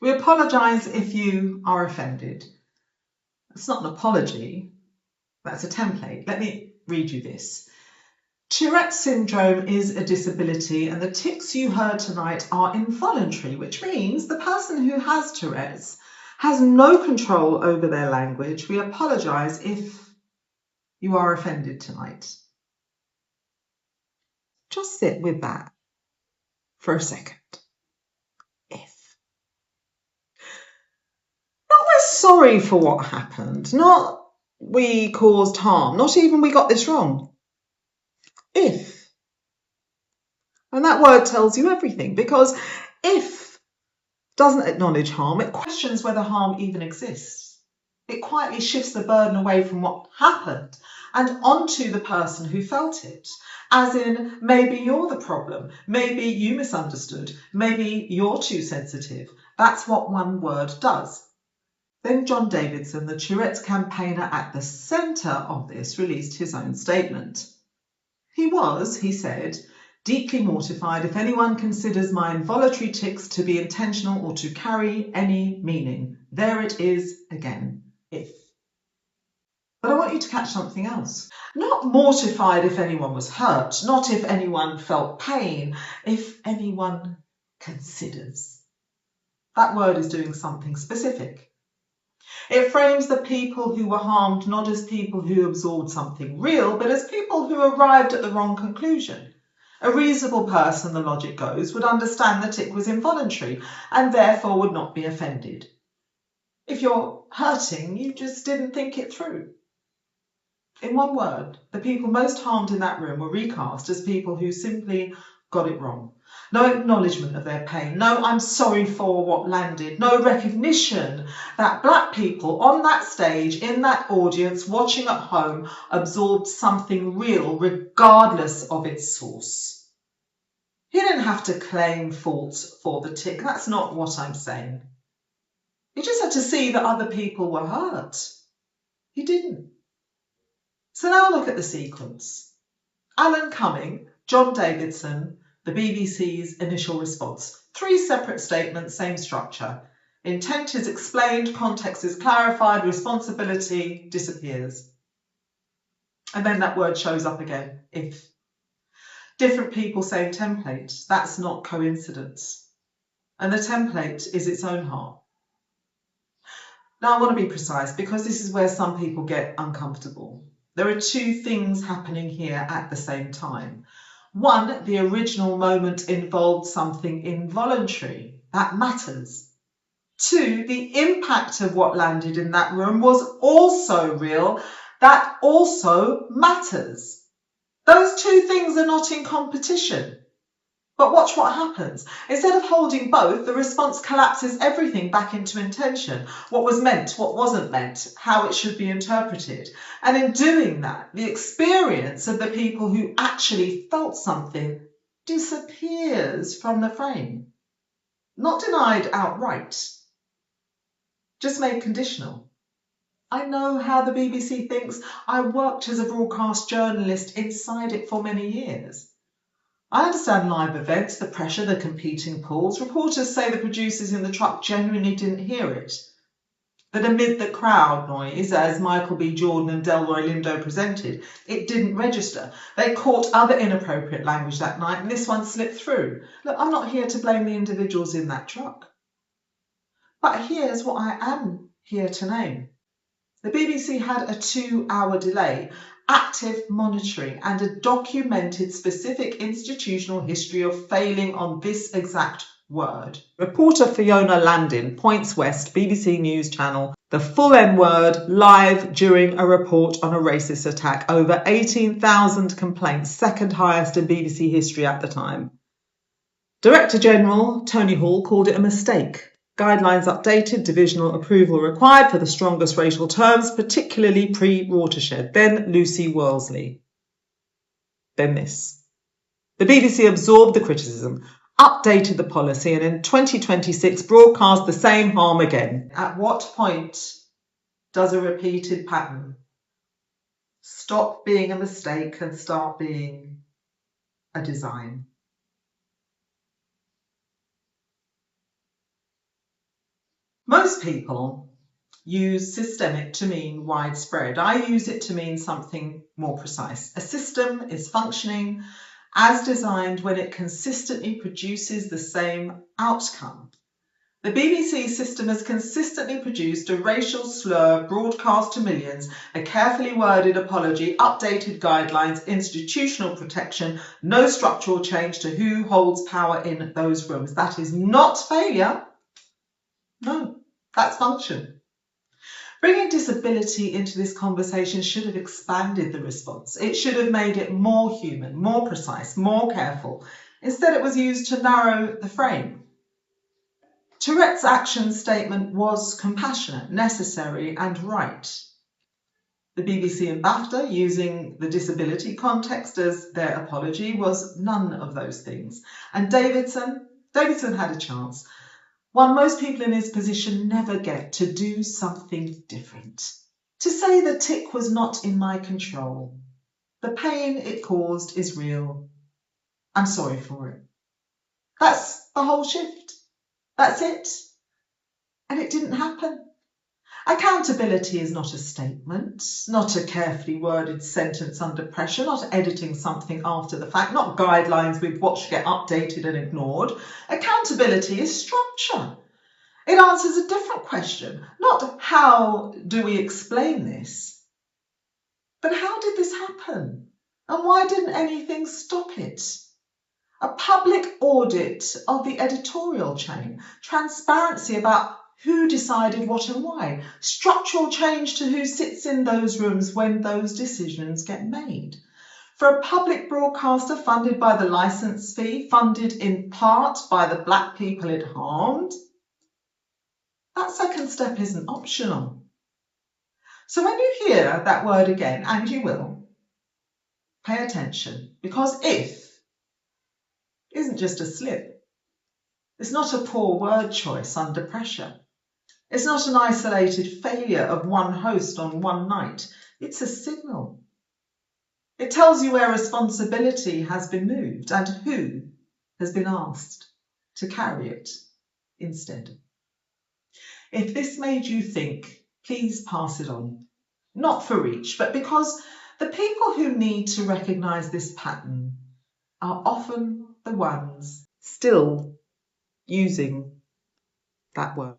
We apologise if you are offended. It's not an apology, that's a template. Let me read you this. Tourette syndrome is a disability and the tics you heard tonight are involuntary, which means the person who has Tourette's has no control over their language. We apologise if you are offended tonight. Just sit with that for a second. If. Not we're sorry for what happened, not we caused harm, not even we got this wrong. If. And that word tells you everything, because if doesn't acknowledge harm, it questions whether harm even exists. It quietly shifts the burden away from what happened and onto the person who felt it. As in, maybe you're the problem, maybe you misunderstood, maybe you're too sensitive. That's what one word does. Then John Davidson, the Tourette's campaigner at the centre of this, released his own statement. He was, he said, deeply mortified if anyone considers my involuntary tics to be intentional or to carry any meaning. There it is again, if. But I want you to catch something else. Not mortified if anyone was hurt, not if anyone felt pain, if anyone considers. That word is doing something specific. It frames the people who were harmed not as people who absorbed something real, but as people who arrived at the wrong conclusion. A reasonable person, the logic goes, would understand the tic was involuntary and therefore would not be offended. If you're hurting, you just didn't think it through. In one word, the people most harmed in that room were recast as people who simply got it wrong. No acknowledgement of their pain, no I'm sorry for what landed, no recognition that black people on that stage, in that audience, watching at home, absorbed something real regardless of its source. He didn't have to claim fault for the tic, that's not what I'm saying. He just had to see that other people were hurt. He didn't. So now look at the sequence. Alan Cumming, John Davidson, the BBC's initial response. 3 separate statements, same structure. Intent is explained, context is clarified, responsibility disappears. And then that word shows up again, if. Different people, same template. That's not coincidence. And the template is its own heart. Now I want to be precise because this is where some people get uncomfortable. There are 2 things happening here at the same time. 1, the original moment involved something involuntary. That matters. 2, the impact of what landed in that room was also real. That also matters. Those 2 things are not in competition. But watch what happens. Instead of holding both, the response collapses everything back into intention. What was meant, what wasn't meant, how it should be interpreted. And in doing that, the experience of the people who actually felt something disappears from the frame. Not denied outright, just made conditional. I know how the BBC thinks. I worked as a broadcast journalist inside it for many years. I understand live events, the pressure, the competing pulls. Reporters say the producers in the truck genuinely didn't hear it. That amid the crowd noise, as Michael B. Jordan and Delroy Lindo presented, it didn't register. They caught other inappropriate language that night and this one slipped through. Look, I'm not here to blame the individuals in that truck. But here's what I am here to name. The BBC had a 2-hour delay, active monitoring and a documented specific institutional history of failing on this exact word. Reporter Fiona Landin, Points West, BBC News Channel, the full N-word live during a report on a racist attack. Over 18,000 complaints, second highest in BBC history at the time. Director General Tony Hall called it a mistake. Guidelines updated, divisional approval required for the strongest racial terms, particularly pre-Watershed. Then Lucy Worsley. Then this. The BBC absorbed the criticism, updated the policy, and in 2026 broadcast the same harm again. At what point does a repeated pattern stop being a mistake and start being a design? Most people use systemic to mean widespread. I use it to mean something more precise. A system is functioning as designed when it consistently produces the same outcome. The BBC system has consistently produced a racial slur broadcast to millions, a carefully worded apology, updated guidelines, institutional protection, no structural change to who holds power in those rooms. That is not failure. No, that's function. Bringing disability into this conversation should have expanded the response. It should have made it more human, more precise, more careful. Instead, it was used to narrow the frame. Tourette's action statement was compassionate, necessary and right. The BBC and Bafta, using the disability context as their apology, was none of those things. And Davidson had a chance. One most people in his position never get, to do something different. To say the tick was not in my control. The pain it caused is real. I'm sorry for it. That's the whole shift. That's it. And it didn't happen. Accountability is not a statement, not a carefully worded sentence under pressure, not editing something after the fact, not guidelines with what should get updated and ignored. Accountability is structure. It answers a different question, not how do we explain this, but how did this happen? And why didn't anything stop it? A public audit of the editorial chain, transparency about who decided what and why, structural change to who sits in those rooms when those decisions get made. For a public broadcaster funded by the licence fee, funded in part by the black people it harmed, that second step isn't optional. So when you hear that word again, and you will, pay attention, because if isn't just a slip. It's not a poor word choice under pressure. It's not an isolated failure of one host on one night. It's a signal. It tells you where responsibility has been moved and who has been asked to carry it instead. If this made you think, please pass it on. Not for reach, but because the people who need to recognise this pattern are often the ones still using that word.